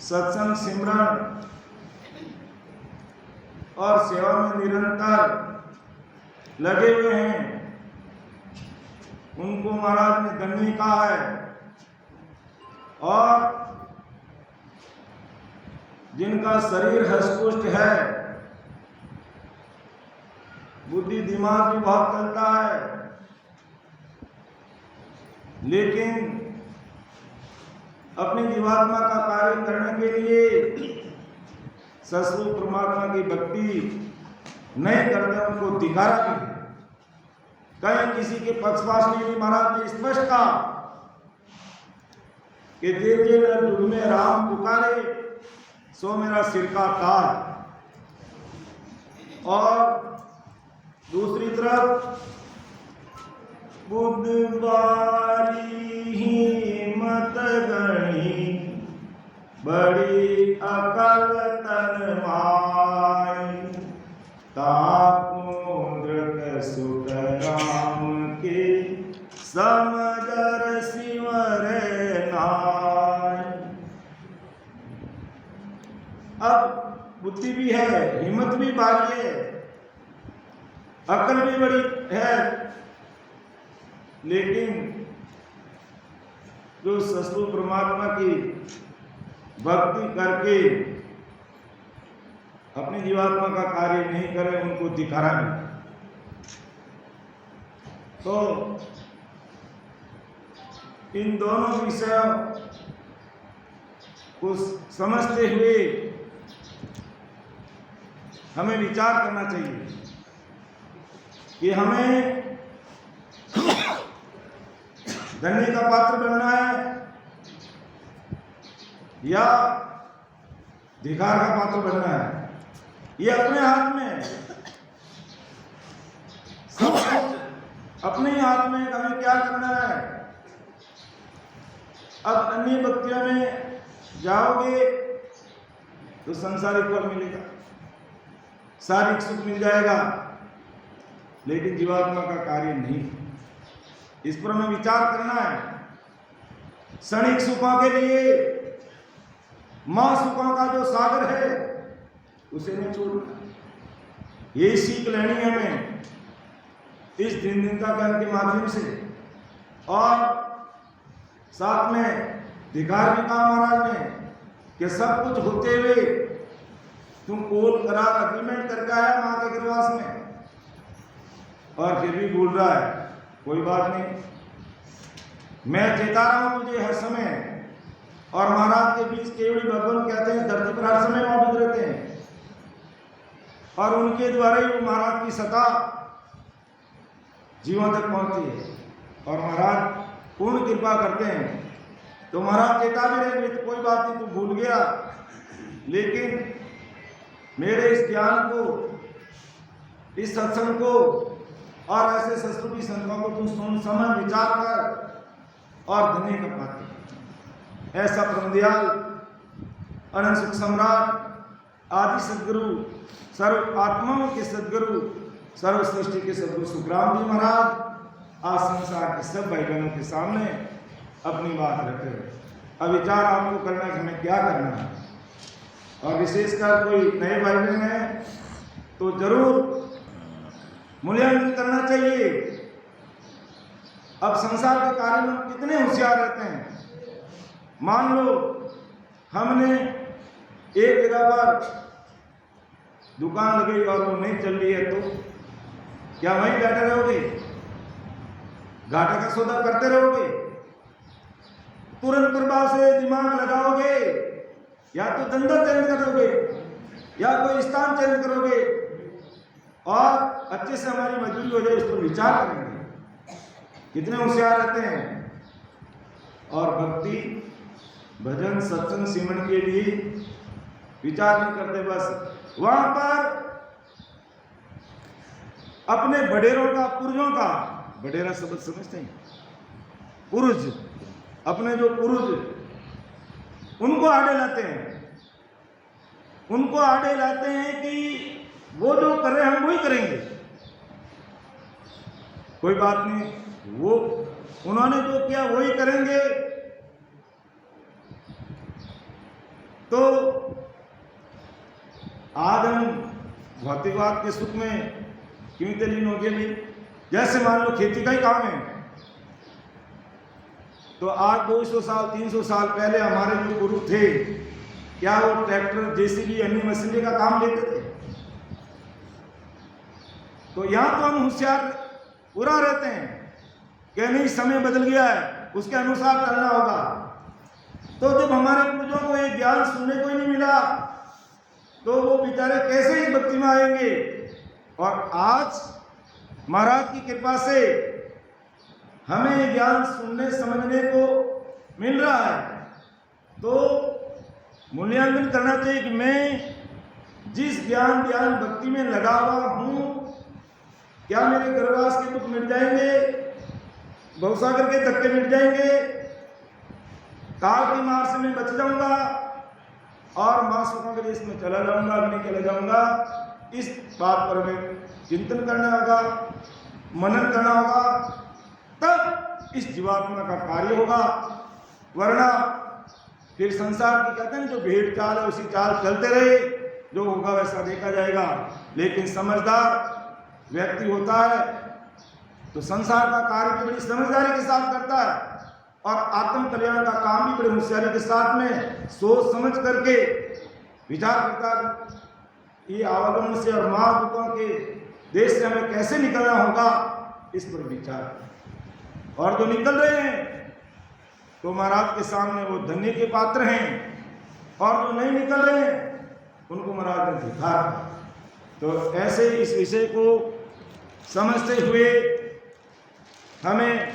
सत्संग सिमरन और सेवा में निरंतर लगे हुए हैं, उनको महाराज ने धन्य कहा है। और जिनका शरीर हष्टपुष्ट है, बुद्धि दिमाग भी बहुत चलता है, लेकिन अपनी जीवात्मा का कार्य करने के लिए ससुर परमात्मा की भक्ति नहीं करते, उनको धिक्कारा भी है। कहीं किसी के पक्षपात नहीं। महाराज ने स्पष्ट कहा कि जे जे नर जुग में राम पुकारे, सो मेरा सिर का ताज। और दूसरी तरफ बुद्धवारी हिम्मत गणी, बड़ी अकल तन माई, तापुंद्र सुत राम के समदर सिमर नाय। अब बुद्धि भी है, हिम्मत भी भारी है, अकल भी बड़ी है, लेकिन जो ससुर परमात्मा की भक्ति करके अपनी जीवात्मा का कार्य नहीं करे, उनको धिक्कारा नहीं। तो इन दोनों विषयों को समझते हुए हमें विचार करना चाहिए कि हमें धन्य का पात्र बनना है या धिक्कार का पात्र बनना है। ये अपने हाथ में है, सब कुछ अपने ही हाथ में। हमें क्या करना है? अब अन्य भक्तियों में जाओगे तो संसारिक फल मिलेगा, शारीरिक सुख मिल जाएगा, लेकिन जीवात्मा का कार्य नहीं। इस पर हमें विचार करना है। क्षणिक सुखों के लिए मां सुखों का जो सागर है उसे नहीं छोड़ना। ये सीख लेनी है हमें इस दिन का ज्ञान के माध्यम से। और साथ में धिक्कार भी कहा महाराज ने कि सब कुछ होते हुए तुम कोल करार अग्रीमेंट करके आया मां के गिरवास में, और फिर भी बोल रहा है कोई बात नहीं, मैं चेता रहा हूं तुझे हर समय। और महाराज के बीच केवड़ी भगवान कहते हैं धरती पर हर समय मौजूद रहते हैं, और उनके द्वारा ही महाराज की सत्ता जीवन तक पहुंचती है। और महाराज पूर्ण कृपा करते हैं। तो महाराज चेता भी रहे, तो कोई बात नहीं, तू भूल गया, लेकिन मेरे इस ज्ञान को, इस सत्संग को और ऐसे सस्तुति संतों को तुम सुन समझ विचार कर और धन्य कर पाते। ऐसा परमदयाल अनंत सुख सम्राट आदि सदगुरु, सर्व आत्माओं के सदगुरु, सर्व सृष्टि के सदगुरु सुखराम जी महाराज आज संसार के सब भाई बहनों के सामने अपनी बात रखे। अब विचार आपको करना है कि हमें क्या करना है, और विशेषकर कोई नए भाई बहन हैं तो जरूर मूल्यांकन करना चाहिए। अब संसार के कार्य में कितने होशियार रहते हैं। मान लो हमने एक जगह पर दुकान लगाई और वो नहीं चल रही है, तो क्या वहीं बैठे रहोगे? घाटे का सौदा करते रहोगे? तुरंत प्रभाव से दिमाग लगाओगे, या तो धंधा चेंज करोगे या कोई स्थान चेंज करोगे, और अच्छे से हमारी मजदूरी हो जाए इस पर विचार करेंगे। कितने होशियार रहते हैं। और भक्ति भजन सत्संग सिमरन के लिए विचार नहीं करते, बस वहां पर अपने बडेरों का, पुरुषों का, बडेरा शब्द समझते हैं, पुरुष, अपने जो पुरुष उनको आड़े लाते हैं, उनको आड़े लाते हैं कि वो जो कर रहे हैं हम वही करेंगे। कोई बात नहीं, वो उन्होंने जो किया वही करेंगे। तो आज हम भौतिकवाद के सुख में क्यों तल्लीन हो गए भाई? जैसे मान लो खेती का ही काम है, तो आज 200 साल 300 साल पहले हमारे जो गुरु थे, क्या वो ट्रैक्टर, जेसीबी, अन्य मशीनरी का काम लेते थे? तो यहां तो हम होशियार पूरा रहते हैं कि नहीं, समय बदल गया है, उसके अनुसार चलना होगा। तो जब हमारे पूर्वजों को एक ज्ञान सुनने को ही नहीं मिला, तो वो बेचारे कैसे इस भक्ति में आएंगे? और आज महाराज की कृपा से हमें ज्ञान सुनने समझने को मिल रहा है, तो मूल्यांकन करना चाहिए कि मैं जिस ज्ञान भक्ति में लगा हुआ हूं, क्या मेरे गर्भवास के दुख मिट जाएंगे, भवसागर के धक्के मिट जाएंगे, काल की मार से मैं बच जाऊंगा और मासुकों के देश में चला जाऊंगा, नहीं चला जाऊंगा? इस बात पर हमें चिंतन करना होगा, मनन करना होगा, तब इस जीवात्मा का कार्य होगा। वरना फिर संसार की कहते हैं जो भेड़ चाल है उसी चाल चलते रहे, जो होगा वैसा देखा जाएगा। लेकिन समझदार व्यक्ति होता है तो संसार का कार्य भी बड़ी समझदारी के साथ करता है, और आत्म कल्याण का काम भी बड़ी होशियारी के साथ में सोच समझ करके विचार करता है। ये आवागमन से और महादुखों के देश से हमें कैसे निकलना होगा, इस पर विचार। और जो निकल रहे हैं तो महाराज के सामने वो धन्य के पात्र हैं, और जो नहीं निकल रहे हैं उनको महाराज ने दिखा। तो ऐसे इस विषय को समझते हुए हमें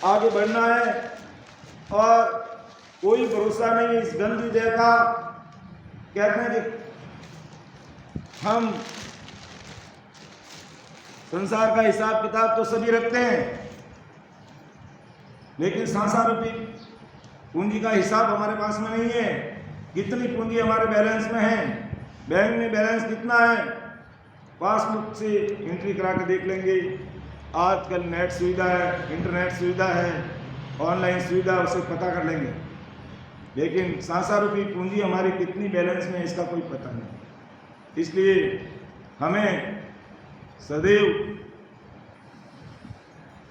आगे बढ़ना है, और कोई भरोसा नहीं इस गंदी देह का। कहते हैं कि हम संसार का हिसाब किताब तो सभी रखते हैं, लेकिन संसार रूपी पूंजी का हिसाब हमारे पास में नहीं है। कितनी पूंजी हमारे बैलेंस में है, बैंक में बैलेंस कितना है, पासबुक से एंट्री करा के देख लेंगे। आजकल नेट सुविधा है, इंटरनेट सुविधा है, ऑनलाइन सुविधा, उसे पता कर लेंगे। लेकिन संसार रूपी पूंजी हमारी कितनी बैलेंस में, इसका कोई पता नहीं। इसलिए हमें सदैव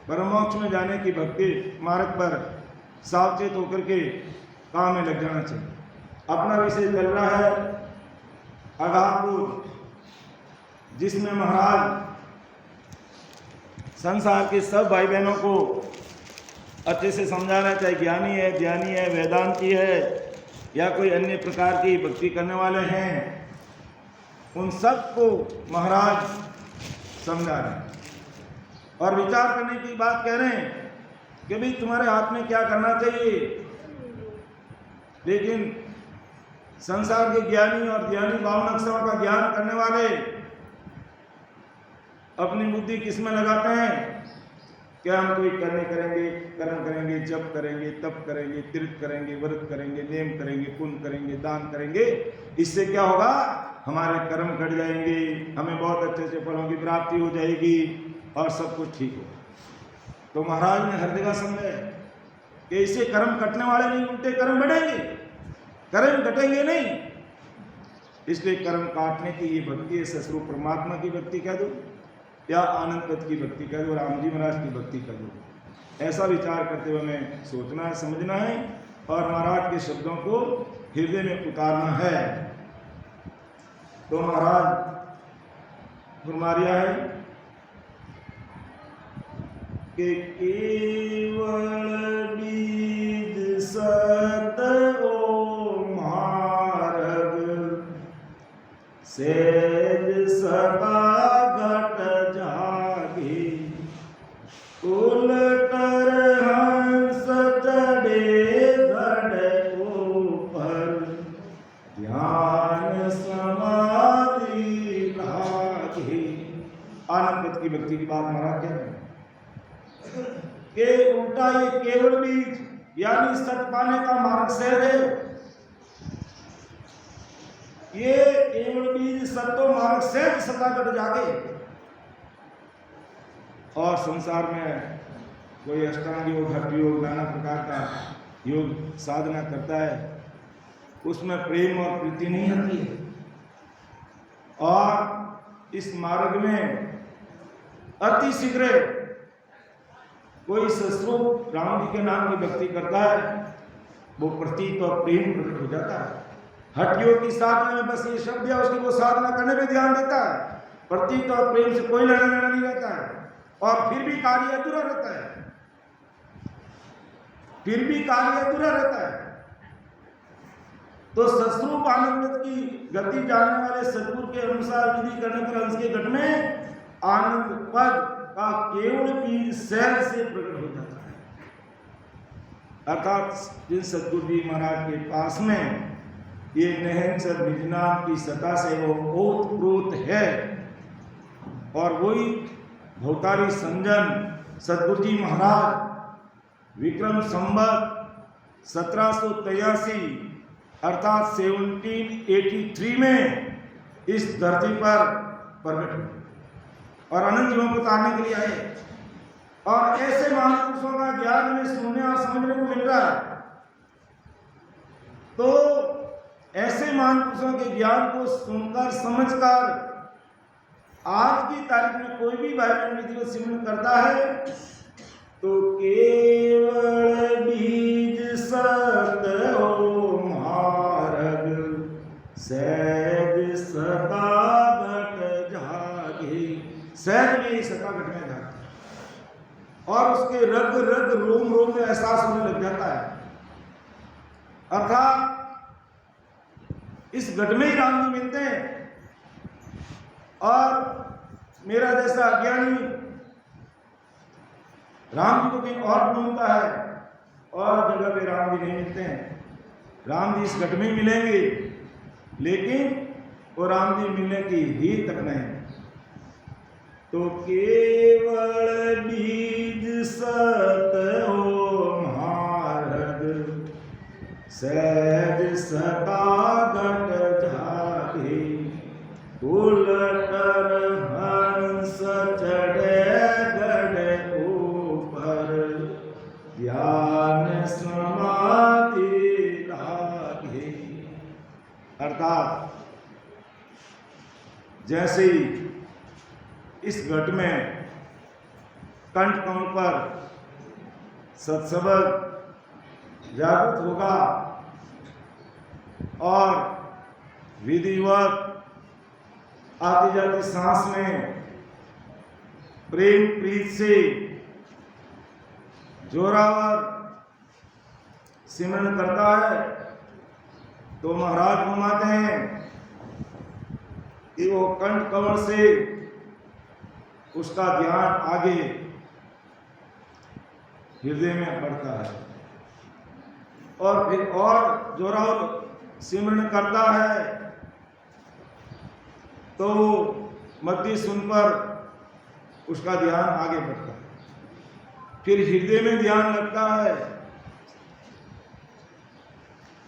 परमोक्ष में जाने की भक्ति मार्ग पर सावचेत होकर के काम में लग जाना चाहिए। अपना विषय चल रहा है अगाधपुर, जिसमें महाराज संसार के सब भाई बहनों को अच्छे से समझाना, चाहे ज्ञानी है, ध्यानी है, वेदांती है, या कोई अन्य प्रकार की भक्ति करने वाले हैं, उन सबको महाराज समझा रहे हैं और विचार करने की बात कह रहे हैं कि भाई तुम्हारे हाथ में क्या करना चाहिए। लेकिन संसार के ज्ञानी और ध्यानी बावन अक्षरों का ज्ञान करने वाले अपनी बुद्धि किस में लगाते हैं? क्या हम कोई कर्म करेंगे, जप करेंगे, तप करेंगे, तीर्थ करेंगे, व्रत करेंगे, नेम करेंगे, पुण्य करेंगे, दान करेंगे, इससे क्या होगा? हमारे कर्म कट जाएंगे, हमें बहुत अच्छे अच्छे फलों की प्राप्ति हो जाएगी और सब कुछ ठीक होगा। तो महाराज ने हर जगह समझाया कि इससे कर्म कटने वाले नहीं, उल्टे कर्म बढ़ेंगे, कर्म घटेंगे नहीं। इसलिए कर्म काटने की ये भक्ति है, ससुर परमात्मा की भक्ति कह दो या आनंद पद की भक्ति कह दो, राम जी महाराज की भक्ति कह दो। ऐसा विचार करते हुए हमें सोचना है, समझना है और महाराज के शब्दों को हृदय में उतारना है। तो महाराज फरमा रिया है कि केवल बीज सत ओ मार्ग सेज सदा घट जागे, उलटर हंस चढ़े धड़ ऊपर, ध्यान समाधि लागे। आनंद की भक्ति की बात महाराज कहते हैं कि उल्टा ये केवल बीज यानी सत पाने का मार्ग से है। ये केवल बीज सत्तो मार्ग से सतागत जागे। और संसार में कोई अष्टांग योग, हठ योग, नाना प्रकार का योग साधना करता है, उसमें प्रेम और प्रीति नहीं आती है। और इस मार्ग में अति शीघ्र कोई सस्वरूप राम जी के नाम की भक्ति करता है, वो प्रतीत और प्रेम प्रकट हो जाता है। हटियों की साधना में बस ये शब्द या उसकी वो साधना करने में ध्यान देता है, प्रतीत और प्रेम से कोई लेना देना नहीं रहता है, और फिर भी कार्य अधूरा रहता है, फिर भी कार्य अधूरा रहता है। तो सस्वरूप आनंद की गति जानने वाले सद्गुरु के अनुसार विधि करने पर हंस के घट में आनंद पद का केवल बीज सहज से प्रकट हो जाता है। अर्थात जिन सद्गुरु जी महाराज के पास में ये नहनचर निजनाम की सत्ता से वो ओतप्रोत है, और वही भवतारी संजन सद्गुरु जी महाराज विक्रम संवत 1783 अर्थात 1783 में इस धरती पर प्रकट हुए और अनंत जीवों को तारने के लिए आए। और ऐसे महापुरुषों का ज्ञान में सुनने और समझने को मिल रहा है। तो ऐसे महापुरुषों के ज्ञान को सुनकर समझकर आज की तारीख में कोई भी भाई बहन विधि को सिमरन करता है तो केवल बीज सत हो मार्ग सहज सता घट जागे। सहज में सता घट में जागे और उसके रग रग रोम रोम में एहसास होने लग जाता है। अर्थात इस घट में ही राम जी मिलते हैं, और मेरा जैसा अज्ञानी राम जी को कहीं और ढूंढता है और जगह पे राम जी नहीं मिलते हैं। राम जी इस घट में ही मिलेंगे, लेकिन वो राम जी मिलने की ही तक नहीं। तो केवल बीज सत हो मार्ग सहज सता घट जागे। उलटर हंस चढ़े गढ़ ऊपर ध्यान समाधि लागे। अर्थात जैसे ही इस घट में कंठ कमल पर सत्संग जागृत होगा और विधिवत आती जाती सांस में प्रेम प्रीत से जोरावर सिमरन करता है, तो महाराज फरमाते हैं कि वो कंठ कमल से उसका ध्यान आगे हृदय में पड़ता है, और फिर और जोरावर सिमरन करता है तो मध्य सुन पर उसका ध्यान आगे बढ़ता है, फिर हृदय में ध्यान लगता है,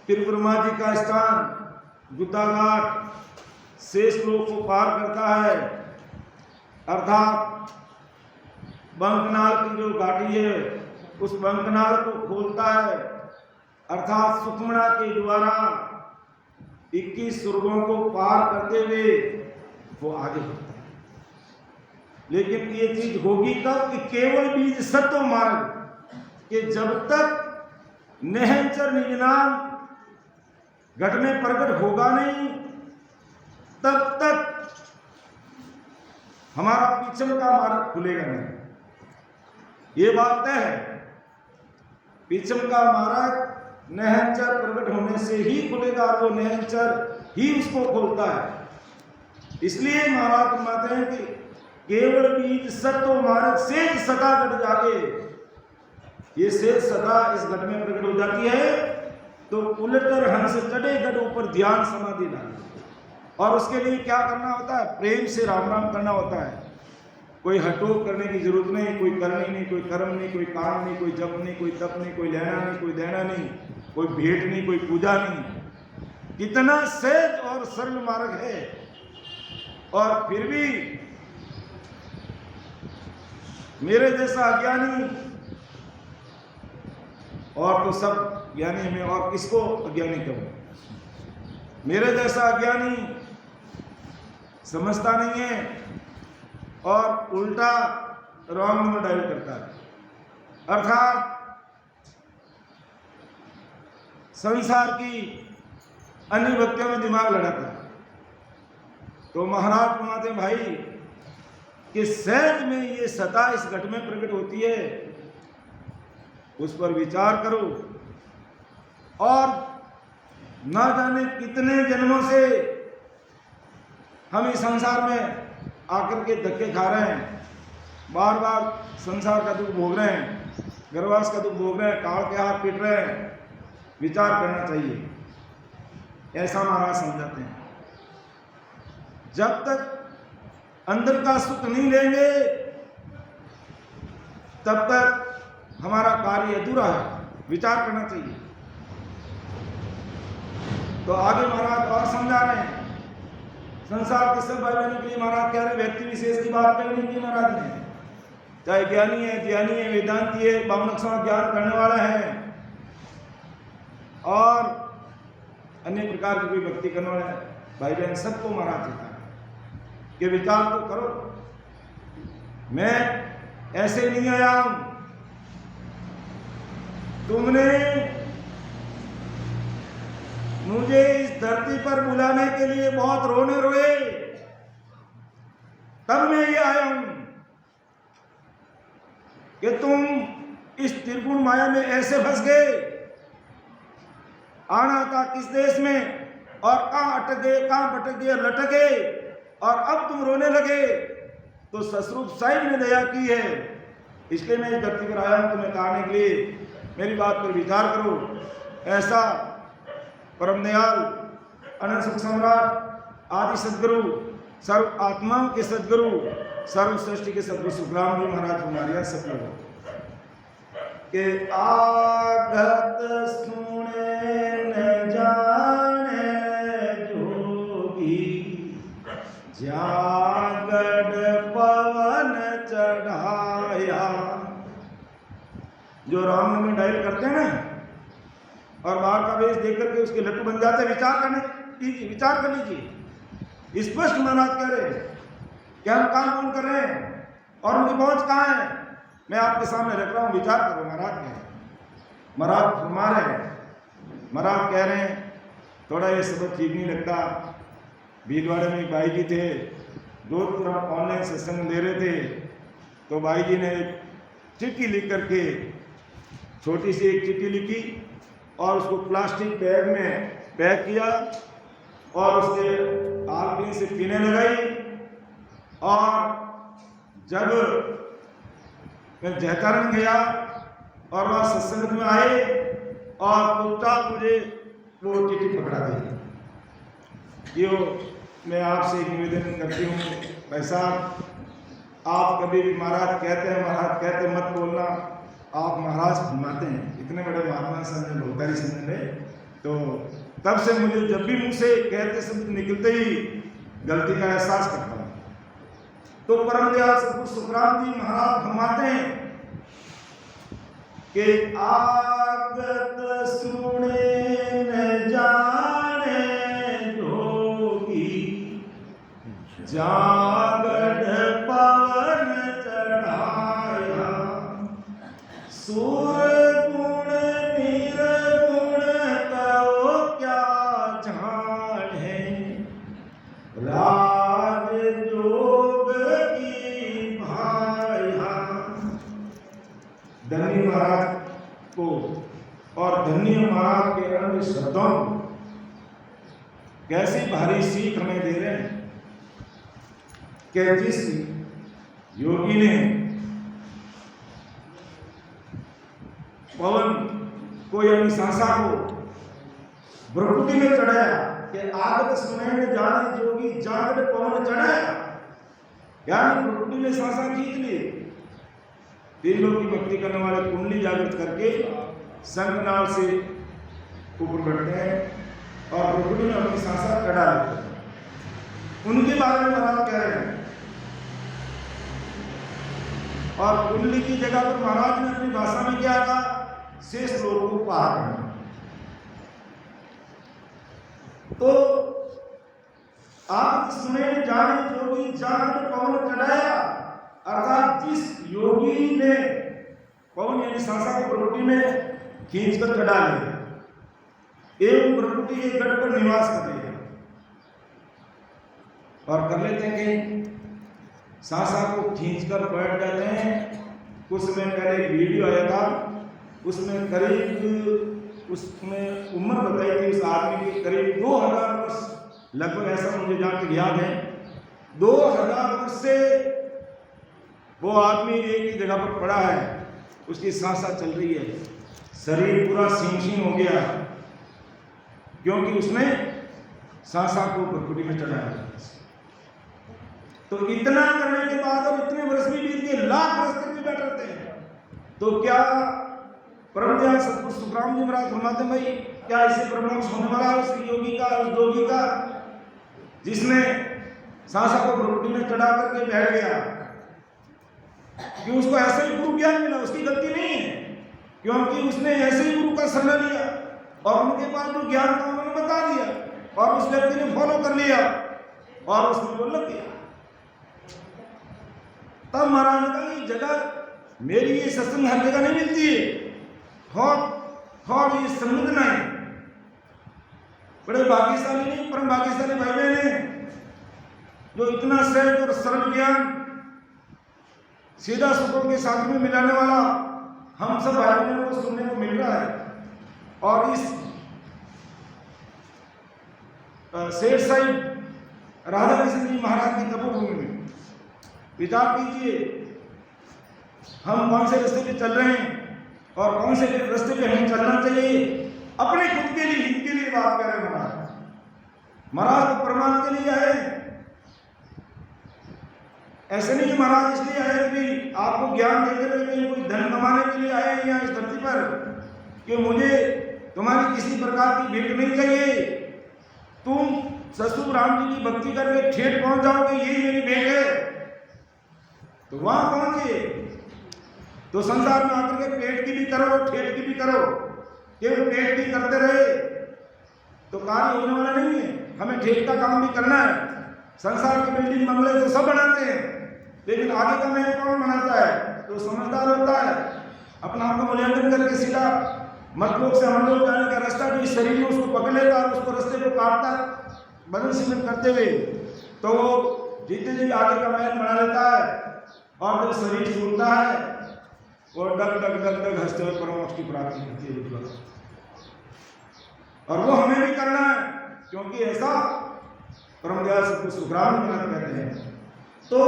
फिर ब्रह्मा जी का स्थान गुद्दाघाट शेष लोक को पार करता है। अर्थात बंकनाल की जो घाटी है उस बंकनाल को खोलता है, अर्थात सुखमणा के द्वारा 21 स्वर्गों को पार करते हुए वो आगे बढ़ता है। लेकिन ये चीज होगी कब? कि केवल बीज सत्व मार्ग कि जब तक नहनचर निजनाम घट में प्रकट होगा नहीं, तब तक हमारा पीछम का मार्ग खुलेगा नहीं। ये बात तय है। पीछम का मार्ग नहनचर प्रकट होने से ही खुलेगा, और वो नहनचर ही उसको खोलता है। इसलिए महाराज फरमाते हैं कि केवल बीज सत्व मार्ग शेष सता घट जागे। ये शेष सता इस घट में प्रकट हो जाती है तो उलटर हंस चढ़े घट ऊपर ध्यान समाधि लागे। और उसके लिए क्या करना होता है? प्रेम से राम राम करना होता है। कोई हटोक करने की जरूरत नहीं, कोई करनी नहीं, कोई कर्म नहीं, कोई काम नहीं, कोई जप नहीं, कोई तप नहीं, कोई लेना नहीं, कोई देना नहीं, कोई भेंट नहीं, कोई पूजा नहीं। कितना सहज और सरल मार्ग है। और फिर भी मेरे जैसा अज्ञानी, और तो सब ज्ञानी में और किसको अज्ञानी कहूं, मेरे जैसा अज्ञानी समझता नहीं है और उल्टा रॉन्ग नंबर डायल करता है, अर्थात संसार की अन्य भक्तियों में दिमाग लड़ाता है। तो महाराज फरमाते भाई कि सहज में ये सता इस घट में प्रकट होती है, उस पर विचार करो। और ना जाने कितने जन्मों से हम इस संसार में आकर के धक्के खा रहे हैं, बार बार संसार का दुख भोग रहे हैं, गर्भवास का दुख भोग रहे हैं, काल के हाथ पीट रहे हैं। विचार करना चाहिए, ऐसा महाराज समझाते हैं। जब तक अंदर का सुख नहीं लेंगे तब तक हमारा कार्य अधूरा है, विचार करना चाहिए। तो आगे महाराज और समझा रहे हैं, संसार के सब भाई बहनों के लिए महाराज कह रहे व्यक्ति विशेष की बात करनी की महाराज ने, चाहे ज्ञानी है, ज्ञानी है, वेदांती है, बावनक्षण ज्ञान करने वाला है और अन्य प्रकार की कोई भक्ति करने वाला है, भाई बहन सबको महाराज देता है कि विचार तो करो। मैं ऐसे नहीं आया हूं, तुमने मुझे इस धरती पर बुलाने के लिए बहुत रोने रोए, तब मैं ये आया हूं कि तुम इस त्रिगुण माया में ऐसे फंस गए। आना था किस देश में और कहां अटक गए, कहां भटक गए, लटक गए और अब तुम रोने लगे। तो ससुर साहिब ने दया की है, इसलिए मैं इस धरती पर आया हूं तुम्हें कहने के लिए, मेरी बात पर विचार करो। ऐसा परम दयाल अनंत सुख सम्राट आदि सदगुरु, सर्व आत्माओं के सदगुरु, सर्व सृष्टि के सदगुरु सुखराम जी महाराज हमारे सफल हो के आगत सुने न जाने जोगी, जागड़ पवन चढ़ाया। जो राम नाम में डायल करते हैं ना और बाहर का वेश देख करके उसके लट्टू बन जाते हैं, विचार कर लीजिए। स्पष्ट महाराज कह रहे हैं कि हम काम कौन कर रहे हैं और उनकी पहुंच कहाँ है, मैं आपके सामने रख रहा हूं, विचार करो। महाराज फरमा रहे हैं, महाराज कह रहे हैं थोड़ा ये सब ठीक नहीं लगता। भीलवाड़े में एक भाई जी थे, जोधपुर ऑनलाइन सत्संग दे रहे थे, तो भाई जी ने चिट्ठी लिख करके, छोटी सी एक चिट्ठी लिखी और उसको प्लास्टिक बैग में पैक किया और उसके आग से पीने लगाई। और जब मैं जयकारण गया और वह सत्संग में आए और चुपचाप मुझे वो चिट्ठी पकड़ा दी। यो मैं आपसे एक निवेदन करती हूँ, भाई साहब आप कभी भी महाराज कहते हैं, महाराज कहते हैं मत बोलना, आप महाराज फरमाते हैं। इतने बड़े महात्मा संत भोतारी संत ने, तो तब से मुझे जब भी मुंह से कहते शब्द निकलते ही गलती का एहसास करता हूँ। तो परम दयाल सतगुरु सुखराम जी महाराज फरमाते हैं कि आगत सुने न जाने जोगी, जागड़ पवन चढ़ाया। सूर गुण निर्गुण कहो क्या जाने, राज जोग की भाया। धन्य महाराज को और धन्य महाराज के अन्य शब्दों कैसी भारी सीख हमें दे रहे हैं कि जिस योगी ने पवन को यानी सांसा को भ्रकुटी में चढ़ाया कि आगत सुने में जाने जोगी, जागड़ पवन चढ़ाया, यानी भ्रकुटी में सांसा खींच लिए। तीन लोग की भक्ति करने वाले कुंडली जागृत करके शंखनाद से ऊपर बढ़ते हैं और भ्रकुटी में अपनी सांसा चढ़ा लेते हैं। उनके बारे में महाराज कह रहे हैं। और कुंडली की जगह पर महाराज ने अपनी भाषा में क्या कहा, शेष लोगों को पार करना। तो आप सुने जाने जोगी जान पवन चढ़ाया, अर्थात जिस योगी ने पवन यानी सांसा को प्रकृति में खींचकर चढ़ा लिया एवं प्रकृति के गढ़ पर निवास करते हैं। और कर लेते हैं कि सांसा को खींचकर बैठ जाते हैं। कुछ समय पहले एक वीडियो आया था, उसमें करीब उसमें उम्र बताई थी उस आदमी की करीब 2000 वर्ष, लगभग ऐसा मुझे जहाँ तक याद है 2000 वर्ष से वो आदमी एक ही जगह पर पड़ा है, उसकी सांसा चल रही है, शरीर पूरा सीम हो गया क्योंकि उसने सांसा को प्रकृति में चढ़ाया। तो इतना करने के बाद और इतने वर्ष भी बीत गए, लाख वर्ष तक भी बैठे रहते हैं, तो क्या परम दयाल सतगुरु सुखराम जी महाराज फरमाते भाई क्या इसे प्रमोक्ष होने वाला है उस योगी का, उस योगी का जिसने सांसा को प्रकृति में चढ़ा करके बैठ गया, कि उसको ऐसे ही गुरु ज्ञान मिला, उसकी गलती नहीं है, क्योंकि उसने ऐसे ही गुरु का शरण लिया और उनके पास जो ज्ञान था उन्होंने बता दिया और उस व्यक्ति ने फॉलो कर लिया और उसने वो लग गया। तब महाराज ने कहा ये जगह मेरी ये सत्संग हर जगह नहीं मिलती है, थोड़ ये संवेदना है, बड़े भाग्यशाली नहीं परम भाग्यशाली भाई बहन हैं जो इतना सहज और सरल ज्ञान सीधा सुखों के साथ में मिलाने वाला हम सब भाई बहनों को सुनने को मिल रहा है। और इस शेर साहिब राधा कृष्ण जी महाराज की तपोभूमि में विचार कीजिए हम कौन से रास्ते पे चल रहे हैं और कौन से रास्ते पे हमें चलना चाहिए। अपने खुद के लिए हित के लिए बात कर रहे हैं महाराज तो परमात्मा के लिए आए, ऐसे नहीं महाराज इसलिए आए कि आपको ज्ञान देते हुए कोई धन कमाने के लिए आए यहाँ इस धरती पर कि मुझे तुम्हारी किसी प्रकार की भेंट नहीं चाहिए, तुम ससुर राम जी की भक्ति करके ठेठ पहुंच जाओगे यही मेरी भेंट है। तो वहां पहुंचे तो संसार में आकर के पेट की भी करो ठेठ की भी करो, केवल पेट की करते रहे तो कार्य होने वाला नहीं है। हमें ठेठ का काम भी करना है। संसार की बिल्डिंग बंगले तो सब बनाते हैं लेकिन आगे का महल कौन बनाता है, तो समझदार होता है, अपना आप को मूल्यांकन करके सीधा मतलोक से हमलोक जाने का रास्ता जो इस शरीर में उसको पकड़ लेता और उसको रास्ते को काटता बदन सिमन करते हुए, तो वो जितने जी आगे का महल बना लेता है और जब शरीर छूटता है वो डग डग डग डग हंसते हुए परमोक्ष की प्राप्ति होती है। और वो हमें भी करना है क्योंकि ऐसा परम दयाल सतगुरु सुखराम जी महाराज कहते हैं। तो